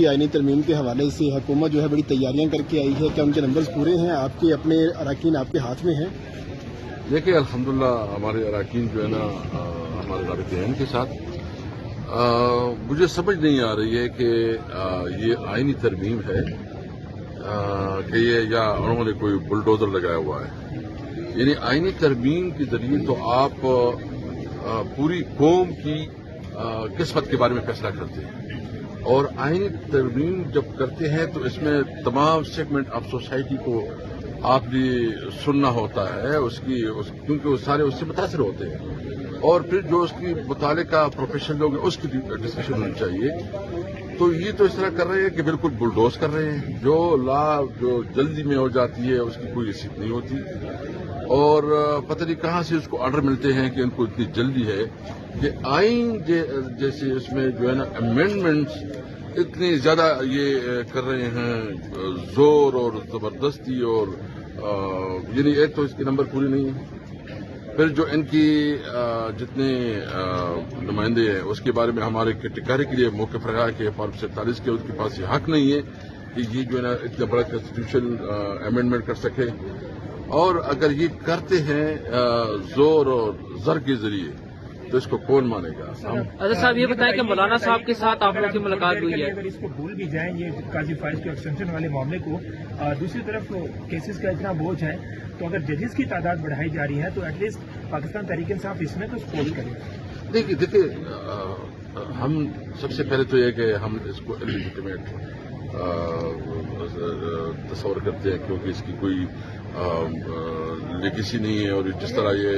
आईनी तरमीम के हवाले से हुकूमत जो है बड़ी तैयारियां करके आई है, क्या उनके नंबर्स पूरे हैं? आपके अपने अराकीन आपके हाथ में हैं? देखिए अल्हम्दुलिल्लाह हमारे अराकीन जो है ना हमारे राबिते के साथ मुझे समझ नहीं आ रही है कि ये आईनी तरमीम है कि ये या उन्होंने कोई बुलडोजर लगाया हुआ है। यानी आईनी तरमीम के जरिए तो आप पूरी कौम की किस्मत के बारे में फैसला करते हैं, और आईनी तरमीम जब करते हैं तो इसमें तमाम सेगमेंट ऑफ सोसाइटी को आपने सुनना होता है क्योंकि वो सारे उससे मुतासर होते हैं, और फिर जो उसकी मुतालिका प्रोफेशनल लोग हैं उसकी डिस्कशन होनी चाहिए। तो ये तो इस तरह कर रहे हैं कि बिल्कुल बुलडोज कर रहे हैं। जो जो जल्दी में हो जाती है उसकी कोई हैसियत नहीं होती, और पता नहीं कहाँ से उसको ऑर्डर मिलते हैं कि उनको इतनी जल्दी है कि आइन जैसे इसमें जो है ना अमेंडमेंट्स इतनी ज्यादा ये कर रहे हैं जोर और जबरदस्ती, और यानी एक तो इसके नंबर पूरे नहीं है, फिर जो इनकी जितने नुमाइंदे हैं उसके बारे में हमारे टिकारे के लिए मौक़िफ़ रहा है कि फॉर्म 47 के उनके पास ये हक नहीं है कि ये जो है ना इतना बड़ा कॉन्स्टिट्यूशन अमेंडमेंट कर सके, और अगर ये करते हैं जोर और जर के जरिए तो इसको कौन मानेगा? अजहर साहब ये बताएं कि मौलाना साहब के साथ आप लोगों की मुलाकात हुई है? अगर इसको भूल भी जाएं ये काजी फाइज के एक्सटेंशन वाले मामले को, दूसरी तरफ केसेस का इतना बोझ है, तो अगर जजेस की तादाद बढ़ाई जा रही है तो एटलीस्ट पाकिस्तान तहरीक-ए-इंसाफ इसमें तो सपोर्ट करें। देखिए हम सबसे पहले तो ये कि हम इसको इलेजिटिमेट तस्वर करते हैं, क्योंकि इसकी कोई लेगेसी नहीं है, और जिस तरह ये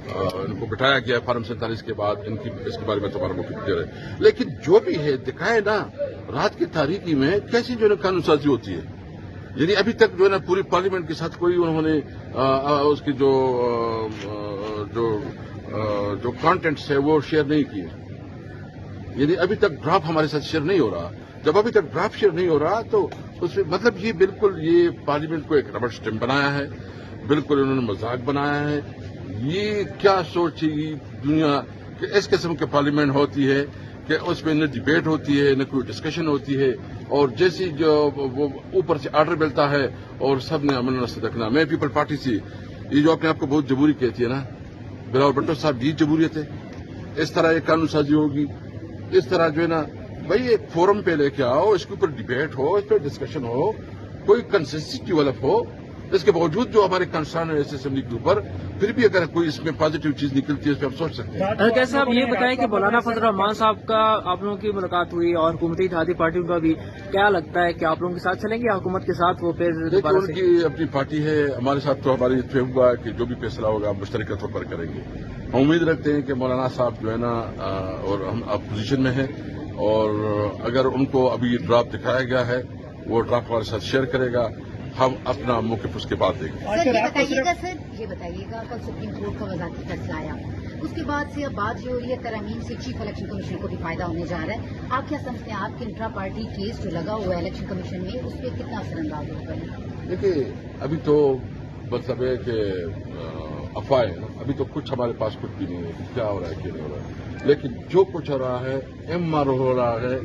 इनको बिठाया गया फॉर्म 47 के बाद इसके बारे में तुम्हारा मुख्य दे रहे। लेकिन जो भी है दिखाए ना रात की तारीकी में कैसी जो है कानून साजी होती है। यानी अभी तक जो है ना पूरी पार्लियामेंट के साथ कोई उन्होंने उसकी जो कंटेंट्स है वो शेयर नहीं किए। यानी अभी तक ड्राफ्ट हमारे साथ शेयर नहीं हो रहा। जब अभी तक ड्राफ्ट शेयर नहीं हो रहा तो उसमें मतलब ये बिल्कुल ये पार्लियामेंट को एक रबड़ स्टैम्प बनाया है, बिल्कुल उन्होंने मजाक बनाया है। ये क्या सोचेगी दुनिया कि इस किस्म की पार्लियामेंट होती है कि उसमें न डिबेट होती है न कोई डिस्कशन होती है, और जैसी जो वो ऊपर से ऑर्डर मिलता है और सब ने अमल सदकना। मैं पीपल पार्टी से ये जो अपने आप को बहुत जबूरी कहती है ना, बिलावल भुट्टो साहब ये जबूरियत है। इस तरह ये कानून साजी होगी, इस तरह जो है ना भाई एक फोरम पे लेके आओ, इसके ऊपर डिबेट हो, इस पर डिस्कशन हो, कोई कंसेंसस डेवलप हो। इसके बावजूद जो हमारे कंसर्न है इस असेंबली के ऊपर, फिर भी अगर कोई इसमें पॉजिटिव चीज निकलती है इस पर हम सोच सकते हैं। कैसे आप ये बताएं कि मौलाना फजल रहमान साहब का आप लोगों की मुलाकात हुई और हुकूमती इत्तेहादी पार्टी का भी, क्या लगता है कि आप लोगों के साथ चलेंगे हुकूमत के साथ? वो फिर उनकी अपनी पार्टी है, हमारे साथ तो हमारी तय हुआ है कि जो भी फैसला होगा हम मुश्तरका तौर पर करेंगे। हम उम्मीद रखते हैं कि मौलाना साहब जो है ना और हम अपोजिशन में हैं, और अगर उनको अभी ड्राफ्ट दिखाया गया है वो ड्राफ्ट हमारे साथ शेयर करेगा, हम अपना मौक़िफ़ उसके बाद देंगे। सर ये बताइएगा कल सुप्रीम कोर्ट का वज़ाती फैसला आया, उसके बाद से अब बात जो हो रही है तरमीम से चीफ इलेक्शन कमीशन को भी फायदा होने जा रहा है। आप क्या समझते हैं आपके इंट्रा पार्टी केस जो लगा हुआ है इलेक्शन कमीशन में उस पर कितना असरअंदाज होगा? देखिए अभी तो मतलब है कि अफवाहें, अभी तो कुछ हमारे पास कुछ भी नहीं है कि क्या हो रहा है क्या नहीं हो रहा है, लेकिन जो कुछ हो रहा है एमआर हो रहा है,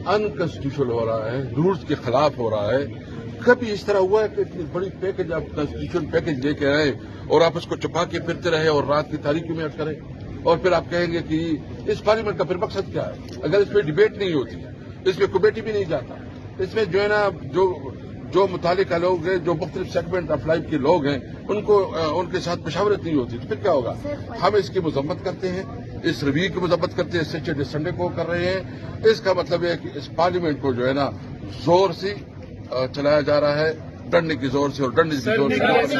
अनकॉन्स्टिट्यूशनल हो रहा है, रूल्स के खिलाफ हो रहा है। कभी इस तरह हुआ है कि इतनी बड़ी पैकेज आप कॉन्स्टिट्यूशन पैकेज लेके आए और आप उसको छुपा के फिरते रहे और रात की तारीखी में करें, और फिर आप कहेंगे कि इस पार्लियामेंट का फिर मकसद क्या है? अगर इसमें डिबेट नहीं होती, इसमें कमेटी भी नहीं जाता, इसमें जो है ना जो मुतालिका लोग हैं, जो मुख्तलिफ सेगमेंट ऑफ लाइफ के लोग हैं, उनको उनके साथ मशावरत नहीं होती, तो फिर क्या होगा? हम इसकी मजम्मत करते हैं, इस रवैये की मजम्मत करते हैं, सैटरडे संडे को कर रहे हैं। इसका मतलब है कि इस पार्लियामेंट को जो है ना जोर से चलाया जा रहा है, डंडे की जोर से और डंडे की जोर से।